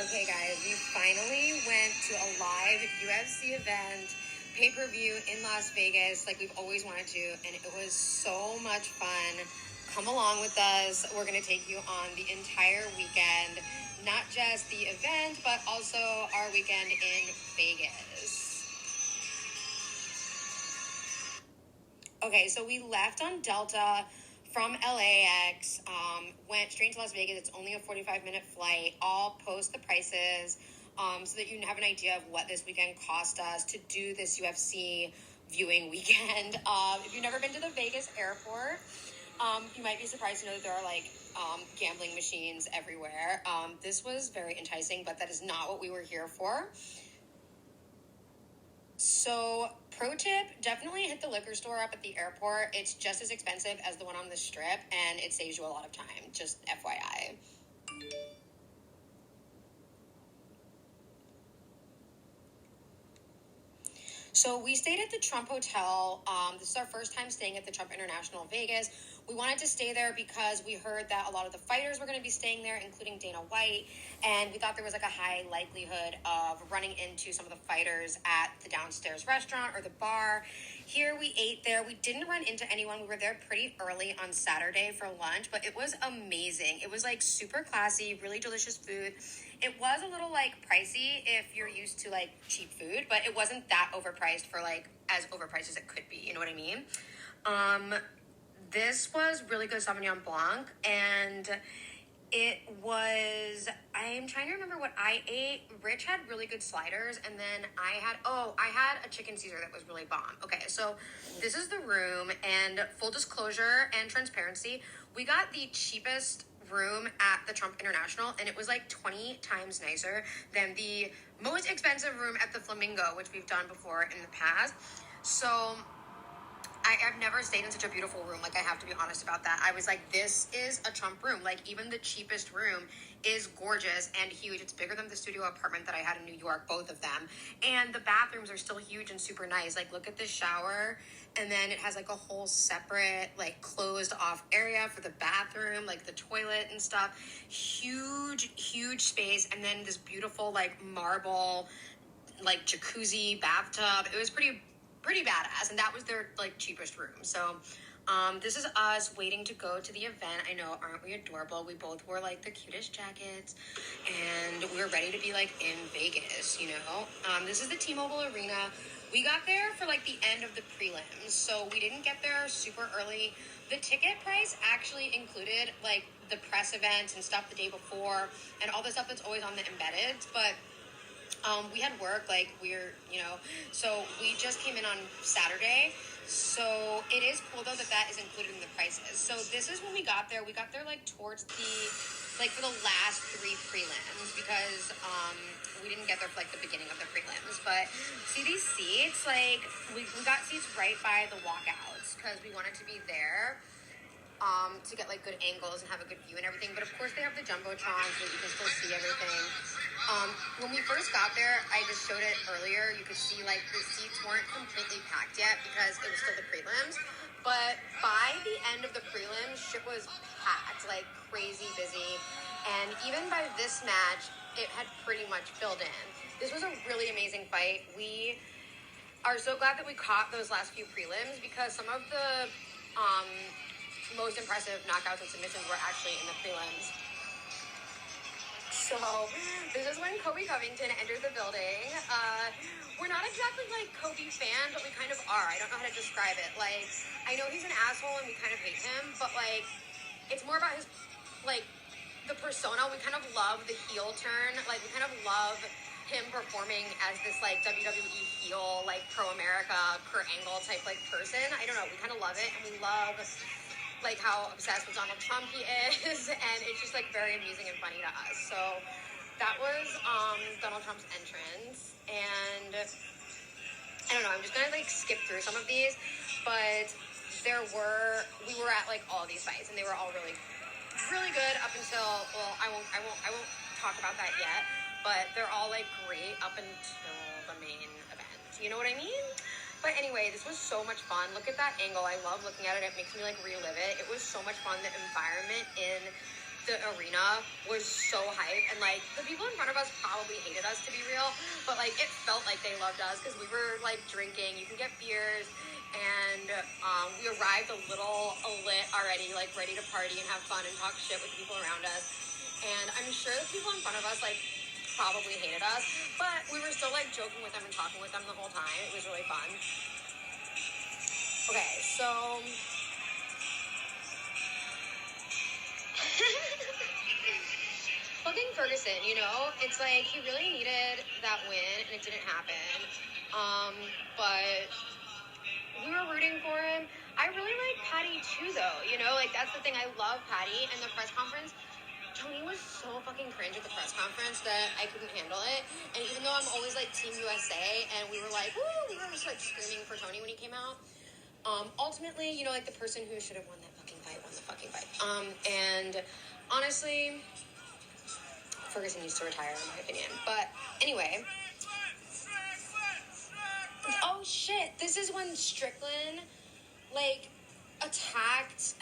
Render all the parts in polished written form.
Okay, guys, we finally went to a live UFC event, pay-per-view in Las Vegas, like we've always wanted to, and it was so much fun. Come along with us. We're going to take you on the entire weekend, not just the event, but also our weekend in Vegas. Okay, so we left on Delta from LAX, went straight to Las Vegas. It's only a 45-minute flight. I'll post the prices so that you have an idea of what this weekend cost us to do this UFC viewing weekend. If you've never been to the Vegas airport, you might be surprised to know that there are like gambling machines everywhere. This was very enticing, but that is not what we were here for. So, pro tip, definitely hit the liquor store up at the airport. It's just as expensive as the one on the strip, and it saves you a lot of time, just FYI. So we stayed at the Trump Hotel. This is our first time staying at the Trump International Vegas. We wanted to stay there because we heard that a lot of the fighters were going to be staying there, including Dana White. And we thought there was like a high likelihood of running into some of the fighters at the downstairs restaurant or the bar. Here we ate there. We didn't run into anyone. We were there pretty early on Saturday for lunch, but it was amazing. It was like super classy, really delicious food. It was a little like pricey if you're used to like cheap food, but it wasn't that overpriced for like as overpriced as it could be. You know what I mean? This was really good Sauvignon Blanc, and it was, I'm trying to remember what I ate. Rich had really good sliders, and then I had a chicken Caesar that was really bomb. Okay, so this is the room, and full disclosure and transparency, we got the cheapest room at the Trump International, and it was like 20 times nicer than the most expensive room at the Flamingo, which we've done before in the past. So I've never stayed in such a beautiful room. Like, I have to be honest about that. I was like, this is a Trump room. Like, even the cheapest room is gorgeous and huge. It's bigger than the studio apartment that I had in New York, both of them. And the bathrooms are still huge and super nice. Like, look at this shower. And then it has like a whole separate, like, closed off area for the bathroom, like the toilet and stuff. Huge space. And then this beautiful, like, marble, like, jacuzzi bathtub. It was pretty badass, and that was their like cheapest room. So this is us waiting to go to the event. I know, aren't we adorable? We both wore like the cutest jackets, and we were ready to be like in Vegas, you know. This is the T-Mobile Arena. We got there for like the end of the prelims, so we didn't get there super early. The ticket price actually included like the press events and stuff the day before and all the stuff that's always on the embeddeds, but we had work, like, so we just came in on Saturday. So it is cool, though, that is included in the prices. So this is when we got there. We got there, like, towards for the last three prelims, because we didn't get there for, like, the beginning of the prelims. But see these seats? Like, we got seats right by the walkouts, because we wanted to be there to get, like, good angles and have a good view and everything. But, of course, they have the Jumbotron, so you can still see everything. When we first got there, I just showed it earlier, you could see like the seats weren't completely packed yet because it was still the prelims, but by the end of the prelims, shit was packed, like crazy busy, and even by this match, it had pretty much filled in. This was a really amazing fight. We are so glad that we caught those last few prelims, because some of the most impressive knockouts and submissions were actually in the prelims. So, this is when Covington entered the building. We're not exactly, like, Kobe fans, but we kind of are. I don't know how to describe it. Like, I know he's an asshole and we kind of hate him, but, like, it's more about his, like, the persona. We kind of love the heel turn. Like, we kind of love him performing as this, like, WWE heel, like, pro-America, Kurt Angle type, like, person. I don't know. We kind of love it, and we love like how obsessed with Donald Trump he is, and it's just like very amusing and funny to us. So that was Donald Trump's entrance, and I don't know, I'm just gonna like skip through some of these, but we were at like all these fights, and they were all really good up until, well, I won't talk about that yet, but they're all like great up until the main event. You know what I mean? But anyway, this was so much fun. Look at that angle. I love looking at it. It makes me like relive it. It was so much fun. The environment in the arena was so hype, and like the people in front of us probably hated us, to be real, but like it felt like they loved us because we were like drinking. You can get beers, and we arrived a little lit already, like ready to party and have fun and talk shit with the people around us. And I'm sure the people in front of us like probably hated us, but we were still like joking with them and talking with them the whole time. It was really fun. Okay, so fucking Ferguson, you know, it's like he really needed that win and it didn't happen. But we were rooting for him. I really like Patty too, though. You know, like that's the thing. I love Patty, and the press conference. Tony was so fucking cringe at the press conference that I couldn't handle it. And even though I'm always like Team USA, and we were like, woo, we were just like screaming for Tony when he came out. Ultimately, you know, like the person who should have won that fucking fight won the fucking fight. And honestly, Ferguson needs to retire, in my opinion. But anyway. Oh shit! This is when Strickland, like, attacked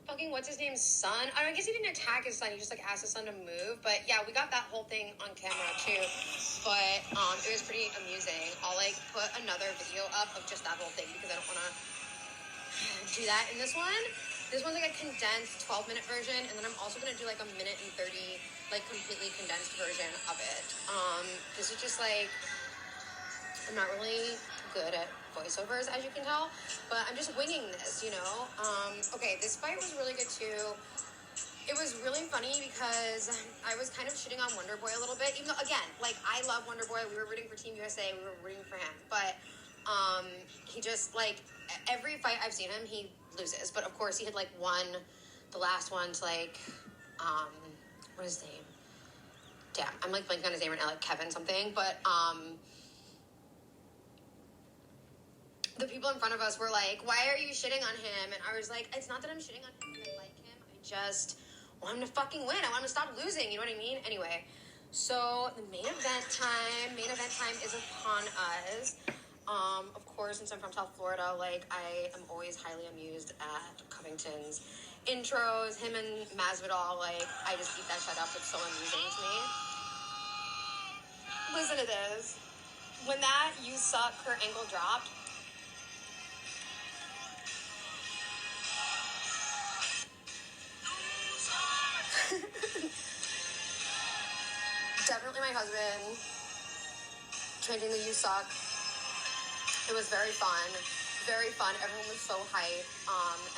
fucking what's his name's son. I guess he didn't attack his son. He just like asked his son to move. But yeah, we got that whole thing on camera too. But it was pretty amusing. I'll like put another video up of just that whole thing because I don't want to do that in this one. This one's like a condensed 12-minute version, and then I'm also gonna do like a minute and 30 like completely condensed version of it. This is just like, I'm not really good at voiceovers, as you can tell, but I'm just winging this, you know? Okay, this fight was really good too. It was really funny because I was kind of shitting on Wonder Boy a little bit, even though, again, like, I love Wonder Boy. We were rooting for Team USA. We were rooting for him. But he just, like, every fight I've seen him, he loses. But, of course, he had, like, won the last one to, like, what is his name? Damn, I'm, like, blanking on his name right now, like, Kevin something. But, the people in front of us were like, why are you shitting on him? And I was like, it's not that I'm shitting on him. I like him. I just want him to fucking win. I want him to stop losing. You know what I mean? Anyway, so the main event time is upon us. Of course, since I'm from South Florida, like, I am always highly amused at Covington's intros. Him and Masvidal, like, I just eat that shit up. It's so amusing to me. Listen to this. When that "you suck" Kurt Angle dropped, definitely my husband changing the "you suck." It was very fun. Very fun. Everyone was so hyped.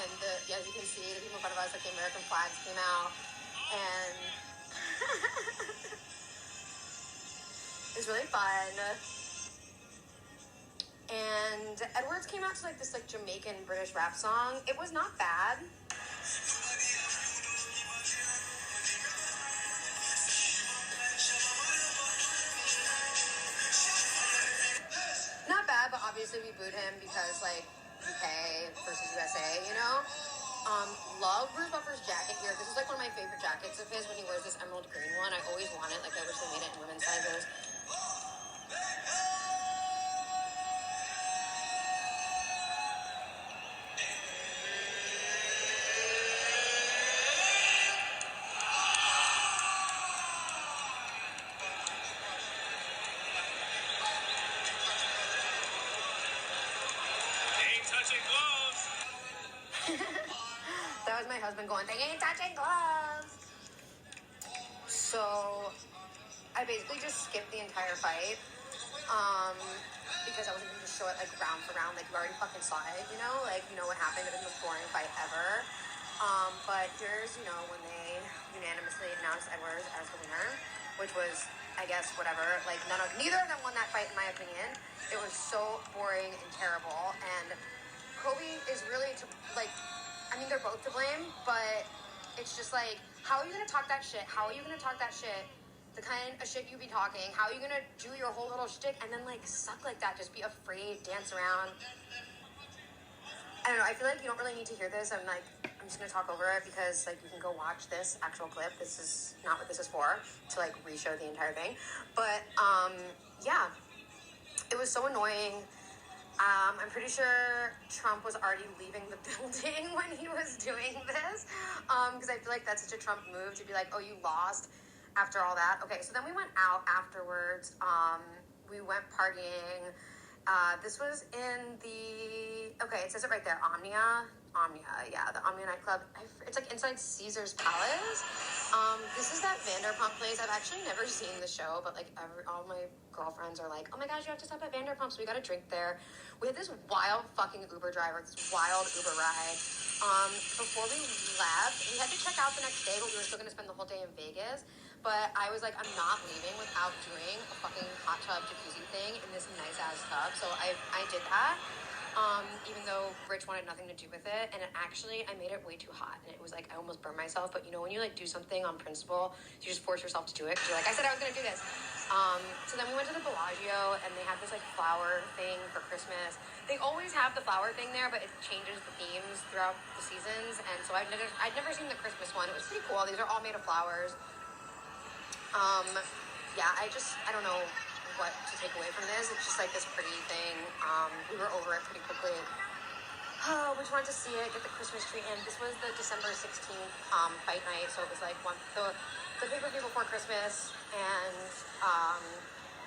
And as you can see, the people in front of us, like the American flags came out. And it was really fun. And Edwards came out to like this like Jamaican British rap song. It was not bad. Not bad, but obviously we booed him because like UK versus USA, you know? Love Bruce Buffer's jacket here. This is like one of my favorite jackets of his when he wears this emerald green one. I always want it. Like I wish they made it in women's sizes. That was my husband going, they ain't touching gloves. So I basically just skipped the entire fight because I wasn't going to just show it like round for round. Like you already fucking saw it, you know? Like you know what happened. It was the most boring fight ever. But here's, you know, when they unanimously announced Edwards as the winner, which was, I guess, whatever. Like neither of them won that fight in my opinion. It was so boring and terrible. And Kobe is really I mean, they're both to blame, but it's just like, how are you going to talk that shit? How are you going to talk that shit? The kind of shit you be talking. How are you going to do your whole little shtick and then, like, suck like that? Just be afraid, dance around. I don't know. I feel like you don't really need to hear this. I'm just going to talk over it because, like, you can go watch this actual clip. This is not what this is for, to, like, re-show the entire thing. But, yeah. It was so annoying. I'm pretty sure Trump was already leaving the building when he was doing this, because I feel like that's such a Trump move to be like, oh, you lost after all that. Okay, so then we went out afterwards. We went partying. This was in the, okay, it says it right there, Omnia, yeah, the Omnia nightclub. It's like inside Caesar's Palace. This is that Vanderpump place. I've actually never seen the show, but like all my girlfriends are like, oh my gosh, you have to stop at Vanderpump, so we got a drink there. We had this wild fucking Uber driver, this wild Uber ride. Before we left, we had to check out the next day, but we were still gonna spend the whole day in Vegas. But I was like, I'm not leaving without doing a fucking hot tub jacuzzi thing in this nice ass tub. So I did that. Even though Rich wanted nothing to do with it, and I made it way too hot, and it was like I almost burned myself. But you know, when you like do something on principle, you just force yourself to do it. You're like, I said I was gonna do this. So then we went to the Bellagio, and they had this like flower thing for Christmas. They always have the flower thing there, but it changes the themes throughout the seasons. And so I'd never seen the Christmas one. It was pretty cool. These are all made of flowers. Yeah, I don't know what to take away from this. It's just like this pretty thing. We were over it pretty quickly. We just wanted to see it, get the Christmas tree in. This was the December 16th fight night, so it was like the pay-per-view before Christmas, and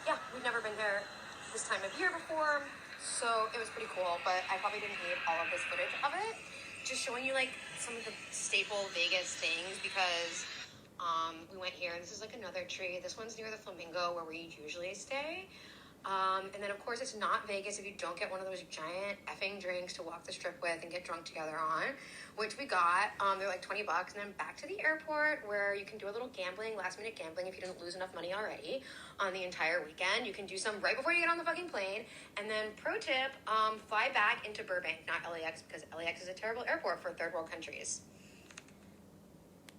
yeah, we'd never been there this time of year before, so it was pretty cool, but I probably didn't need all of this footage of it. Just showing you like some of the staple Vegas things, because we went here, and this is like another tree. This one's near the Flamingo where we usually stay. And then of course it's not Vegas if you don't get one of those giant effing drinks to walk the strip with and get drunk together on, which we got. They're like $20, and then back to the airport where you can do a little gambling, last minute gambling if you didn't lose enough money already on the entire weekend. You can do some right before you get on the fucking plane. And then pro tip, fly back into Burbank, not LAX, because LAX is a terrible airport for third world countries.